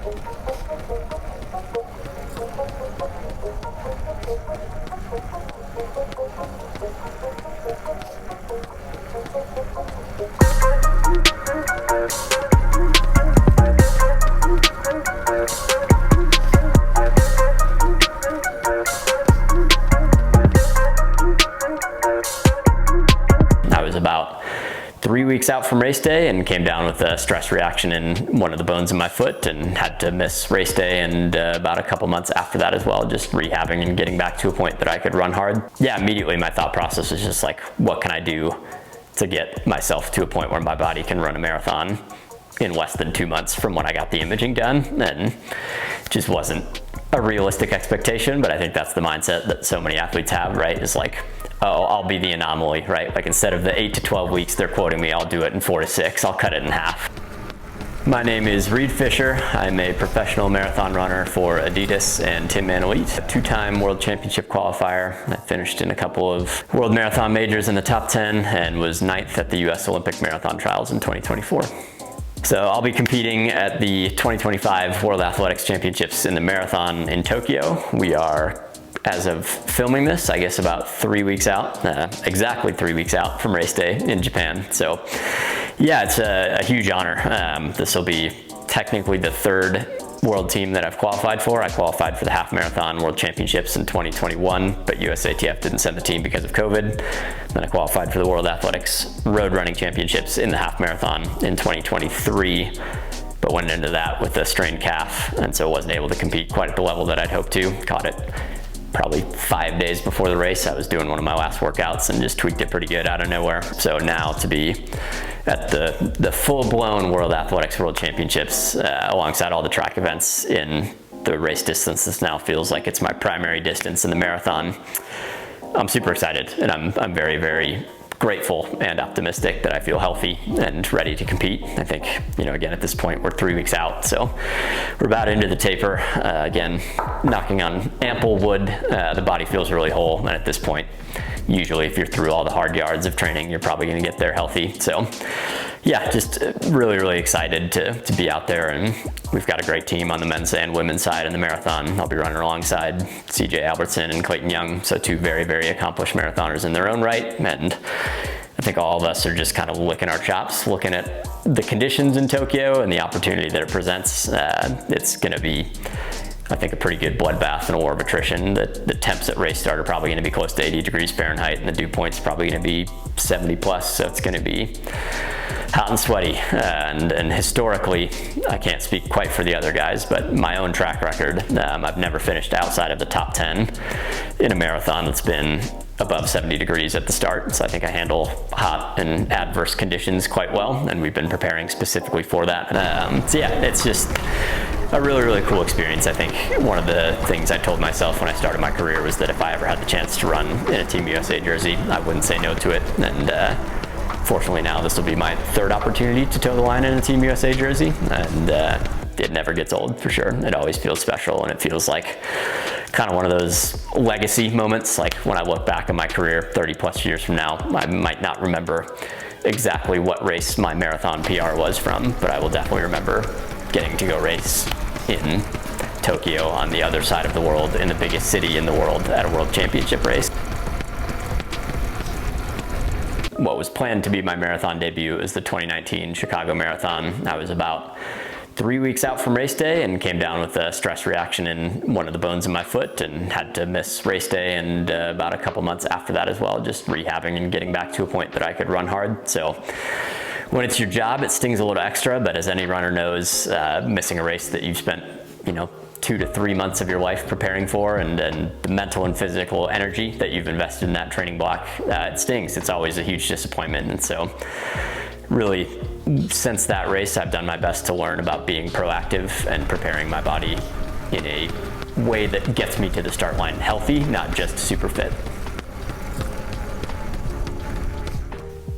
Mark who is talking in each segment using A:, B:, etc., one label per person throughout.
A: I was about 3 weeks out from race day and came down with a stress reaction in one of the bones in my foot and had to miss race day, and about a couple months after that as well, just rehabbing and getting back to a point that I could run hard. Yeah, immediately my thought process was just like, what can I do to get myself to a point where my body can run a marathon in less than 2 months from when I got the imaging done? And it just wasn't a realistic expectation, but I think that's the mindset that so many athletes have, right? It's like, oh, I'll be the anomaly, right? Like instead of the 8 to 12 weeks they're quoting me, I'll do it in 4 to 6. I'll cut it in half. My name is Reed Fischer. I'm a professional marathon runner for Adidas and Tinman Elite, a two-time world championship qualifier. I finished in a couple of world marathon majors in the top 10 and was 9th at the US Olympic Marathon Trials in 2024. So I'll be competing at the 2025 World Athletics Championships in the marathon in Tokyo. We are, as of filming this, I guess about 3 weeks out, exactly 3 weeks out from race day in Japan. So yeah, it's a huge honor. This will be technically the third world team that I've qualified for. I qualified for the half marathon world championships in 2021, but USATF didn't send the team because of COVID. Then I qualified for the World Athletics road running championships in the half marathon in 2023, but went into that with a strained calf, and so wasn't able to compete quite at the level that I'd hoped to. Caught it probably 5 days before the race. I was doing one of my last workouts and just tweaked it pretty good out of nowhere. So now to be at the full-blown World Athletics World Championships alongside all the track events in the race distance, this now feels like it's my primary distance in the marathon. I'm super excited, and I'm very, very grateful and optimistic that I feel healthy and ready to compete. I think, again, at this point, we're 3 weeks out, so we're about into the taper. Again, knocking on ample wood, the body feels really whole, and at this point, usually if you're through all the hard yards of training, you're probably gonna get there healthy. So yeah, just really, really excited to be out there, and we've got a great team on the men's and women's side in the marathon. I'll be running alongside CJ Albertson and Clayton Young, so two very, very accomplished marathoners in their own right, and I think all of us are just kind of licking our chops, looking at the conditions in Tokyo and the opportunity that it presents. It's gonna be, I think, a pretty good bloodbath and a war of attrition. The temps at race start are probably gonna be close to 80 degrees Fahrenheit, and the dew point's probably gonna be 70 plus, so it's gonna be hot and sweaty. And historically, I can't speak quite for the other guys, but my own track record, I've never finished outside of the top 10 in a marathon that's been above 70 degrees at the start. So I think I handle hot and adverse conditions quite well, and we've been preparing specifically for that. So yeah, it's just a really, really cool experience. I think one of the things I told myself when I started my career was that if I ever had the chance to run in a Team USA jersey, I wouldn't say no to it. And fortunately now this will be my third opportunity to toe the line in a Team USA jersey, and it never gets old, for sure. It always feels special, and it feels like kind of one of those legacy moments. Like when I look back at my career 30 plus years from now, I might not remember exactly what race my marathon PR was from, but I will definitely remember getting to go race in Tokyo on the other side of the world, in the biggest city in the world, at a world championship race. What was planned to be my marathon debut is the 2019 Chicago Marathon. I was about 3 weeks out from race day and came down with a stress reaction in one of the bones in my foot and had to miss race day, and about a couple months after that as well, just rehabbing and getting back to a point that I could run hard. So when it's your job, it stings a little extra, but as any runner knows, missing a race that you've spent, 2 to 3 months of your life preparing for, and the mental and physical energy that you've invested in that training block, it stings. It's always a huge disappointment. And so really, since that race, I've done my best to learn about being proactive and preparing my body in a way that gets me to the start line healthy, not just super fit.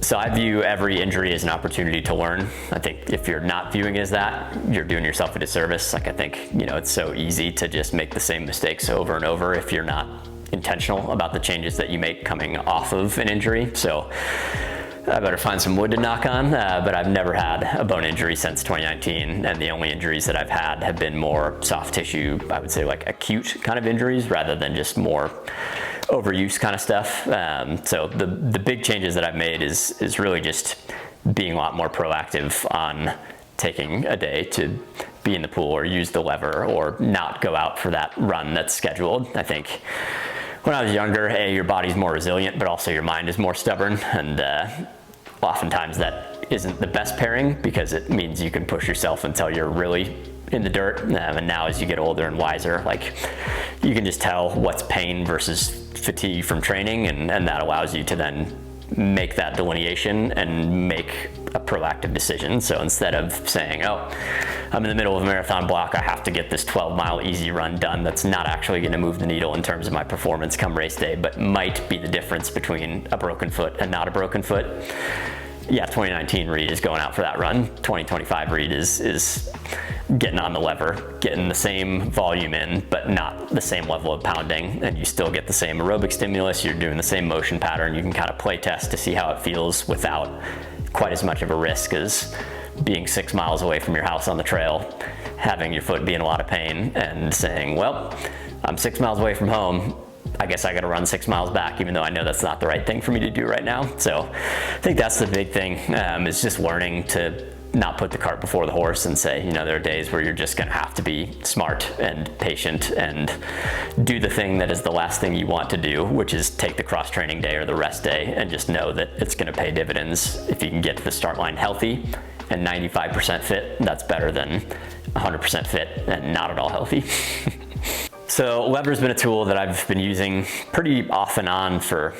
A: So I view every injury as an opportunity to learn. I think if you're not viewing it as that, you're doing yourself a disservice. Like I think, it's so easy to just make the same mistakes over and over if you're not intentional about the changes that you make coming off of an injury. So I better find some wood to knock on, but I've never had a bone injury since 2019, and the only injuries that I've had have been more soft tissue, I would say like acute kind of injuries rather than just more overuse kind of stuff. So the big changes that I've made is really just being a lot more proactive on taking a day to be in the pool or use the lever or not go out for that run that's scheduled. I think when I was younger, your body's more resilient, but also your mind is more stubborn, and oftentimes that isn't the best pairing because it means you can push yourself until you're really in the dirt. And now as you get older and wiser, like you can just tell what's pain versus fatigue from training, and that allows you to then make that delineation and make a proactive decision. So instead of saying, oh, I'm in the middle of a marathon block, I have to get this 12-mile easy run done that's not actually going to move the needle in terms of my performance come race day, but might be the difference between a broken foot and not a broken foot. Yeah, 2019 Reed is going out for that run. 2025 Reed is getting on the lever, getting the same volume in, but not the same level of pounding, and you still get the same aerobic stimulus. You're doing the same motion pattern. You can kind of play test to see how it feels without quite as much of a risk as being 6 miles away from your house on the trail, having your foot be in a lot of pain and saying, well, I'm 6 miles away from home. I guess I got to run 6 miles back, even though I know that's not the right thing for me to do right now. So I think that's the big thing, is just learning to not put the cart before the horse and say, there are days where you're just going to have to be smart and patient and do the thing that is the last thing you want to do, which is take the cross training day or the rest day, and just know that it's going to pay dividends. If you can get to the start line healthy and 95% fit, that's better than 100% fit and not at all healthy. So lever's been a tool that I've been using pretty off and on for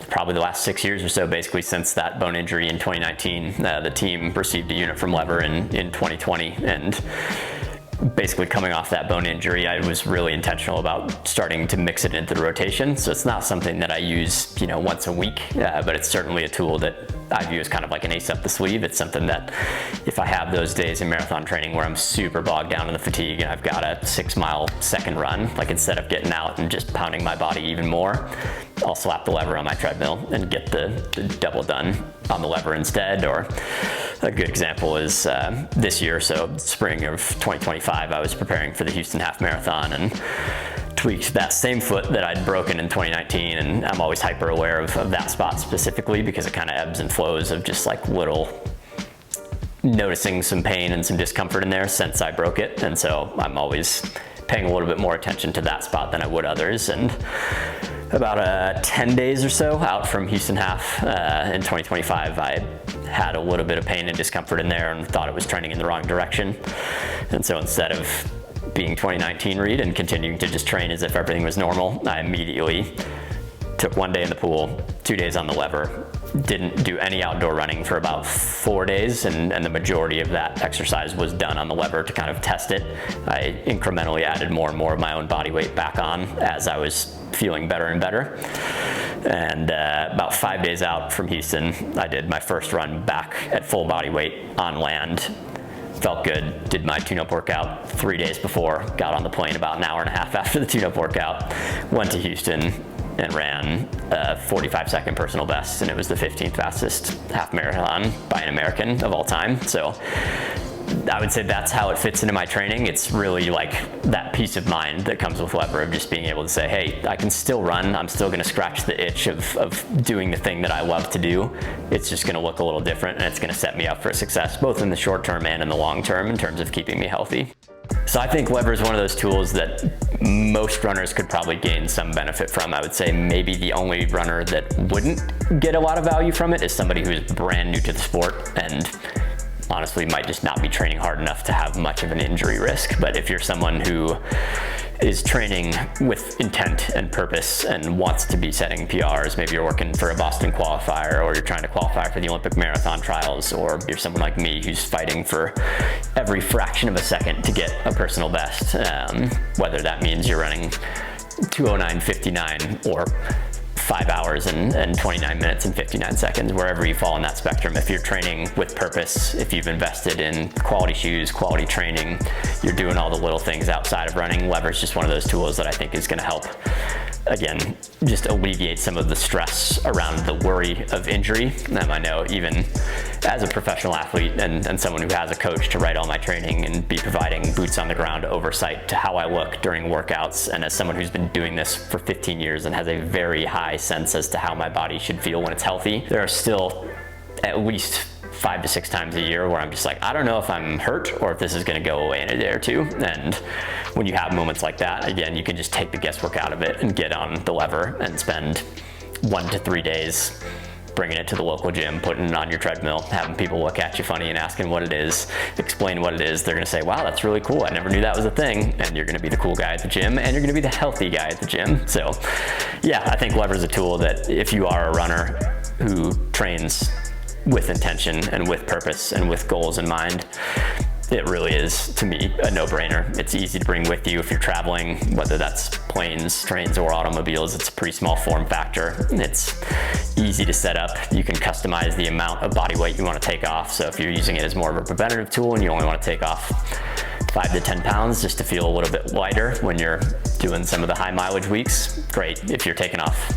A: probably the last 6 years or so, basically since that bone injury in 2019. The team received a unit from lever in 2020, and basically coming off that bone injury, I was really intentional about starting to mix it into the rotation. So it's not something that I use, once a week, but it's certainly a tool that I view as kind of like an ace up the sleeve. It's something that if I have those days in marathon training where I'm super bogged down in the fatigue and I've got a 6 mile second run, like instead of getting out and just pounding my body even more, I'll slap the lever on my treadmill and get the double done on the lever instead. Or a good example is this year, so spring of 2025, I was preparing for the Houston Half Marathon and tweaked that same foot that I'd broken in 2019, and I'm always hyper aware of that spot specifically because it kind of ebbs and flows of just like little noticing some pain and some discomfort in there since I broke it, and so I'm always paying a little bit more attention to that spot than I would others. And about 10 days or so out from Houston Half in 2025, I had a little bit of pain and discomfort in there and thought it was trending in the wrong direction. And so instead of being 2019 Reed and continuing to just train as if everything was normal, I immediately took 1 day in the pool, 2 days on the lever, didn't do any outdoor running for about 4 days, and the majority of that exercise was done on the lever to kind of test it. I incrementally added more and more of my own body weight back on as I was feeling better and better. And about 5 days out from Houston, I did my first run back at full body weight on land. Felt good, did my tune-up workout 3 days before, got on the plane about an hour and a half after the tune-up workout, went to Houston and ran a 45-second personal best, and it was the 15th fastest half marathon by an American of all time. So I would say that's how it fits into my training. It's really like that peace of mind that comes with lever of just being able to say, hey, I can still run. I'm still gonna scratch the itch of doing the thing that I love to do. It's just gonna look a little different, and it's gonna set me up for success, both in the short term and in the long term in terms of keeping me healthy. So I think lever is one of those tools that most runners could probably gain some benefit from. I would say maybe the only runner that wouldn't get a lot of value from it is somebody who is brand new to the sport and honestly might just not be training hard enough to have much of an injury risk. But if you're someone who is training with intent and purpose and wants to be setting PRs, maybe you're working for a Boston qualifier, or you're trying to qualify for the Olympic marathon trials, or you're someone like me who's fighting for every fraction of a second to get a personal best, whether that means you're running 2:09:59 or 5 hours and 29 minutes and 59 seconds, wherever you fall in that spectrum. If you're training with purpose, if you've invested in quality shoes, quality training, you're doing all the little things outside of running, lever's just one of those tools that I think is gonna help, again, just alleviate some of the stress around the worry of injury. I know even as a professional athlete and someone who has a coach to write all my training and be providing boots on the ground oversight to how I look during workouts, and as someone who's been doing this for 15 years and has a very high sense as to how my body should feel when it's healthy, there are still at least 5 to 6 times a year where I'm just like, I don't know if I'm hurt or if this is gonna go away in a day or two. And when you have moments like that, again, you can just take the guesswork out of it and get on the lever and spend 1 to 3 days bringing it to the local gym, putting it on your treadmill, having people look at you funny and asking what it is, explain what it is. They're gonna say, wow, that's really cool. I never knew that was a thing. And you're gonna be the cool guy at the gym, and you're gonna be the healthy guy at the gym. So yeah, I think lever is a tool that if you are a runner who trains with intention and with purpose and with goals in mind, it really is, to me, a no-brainer. It's easy to bring with you if you're traveling, whether that's planes, trains, or automobiles. It's a pretty small form factor. It's easy to set up. You can customize the amount of body weight you want to take off. So if you're using it as more of a preventative tool and you only want to take off 5 to 10 pounds just to feel a little bit lighter when you're doing some of the high mileage weeks, great. If you're taking off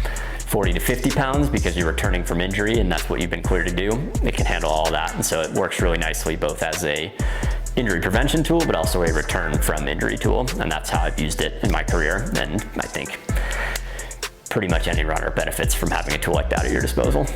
A: 40 to 50 pounds because you're returning from injury and that's what you've been cleared to do, it can handle all that. And so it works really nicely both as a injury prevention tool, but also a return from injury tool. And that's how I've used it in my career. And I think pretty much any runner benefits from having a tool like that at your disposal.